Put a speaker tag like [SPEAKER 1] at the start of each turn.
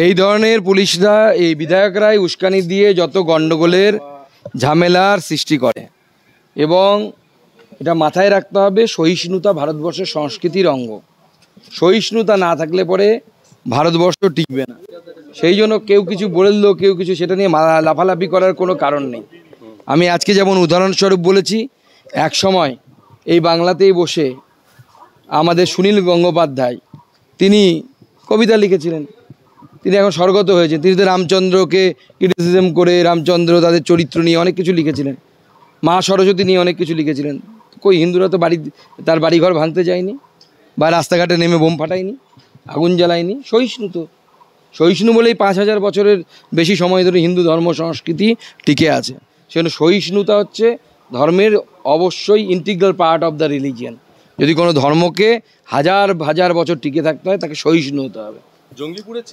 [SPEAKER 1] এই ধরনের পুলিশরা, এই বিধায়করাই উস্কানি দিয়ে যত গণ্ডগোলের ঝামেলার সৃষ্টি করে। এবং এটা মাথায় রাখতে হবে, সহিষ্ণুতা ভারতবর্ষের সংস্কৃতির অঙ্গ। সহিষ্ণুতা না থাকলে পরে ভারতবর্ষ টিকবে না। সেই জন্য কেউ কিছু বললো, কেউ কিছু, সেটা নিয়ে লাফালাফি করার কোনো কারণ নেই। আমি আজকে যেমন উদাহরণস্বরূপ বলেছি, এক সময় এই বাংলাতেই বসে আমাদের সুনীল গঙ্গোপাধ্যায় তিনি কবিতা লিখেছিলেন। তিনি এখন স্বর্গত হয়েছেন। তিনি তো রামচন্দ্রকে ক্রিটিসিজম করে, রামচন্দ্র তাদের চরিত্র নিয়ে অনেক কিছু লিখেছিলেন, মা সরস্বতী নিয়ে অনেক কিছু লিখেছিলেন। কই হিন্দুরা তো তার বাড়িঘর ভাঙতে যায়নি, বা রাস্তাঘাটে নেমে বোম ফাটায়নি, আগুন জ্বালায়নি। সহিষ্ণু বলেই 5000 বছরের বেশি সময় ধরে হিন্দু ধর্ম সংস্কৃতি টিকে আছে। সেজন্য সহিষ্ণুতা হচ্ছে ধর্মের অবশ্যই integral part of the religion. যদি কোনো ধর্মকে হাজার হাজার বছর টিকে থাকতে হয়, তাকে সহিষ্ণু হতে হবে।
[SPEAKER 2] জঙ্গিপুরের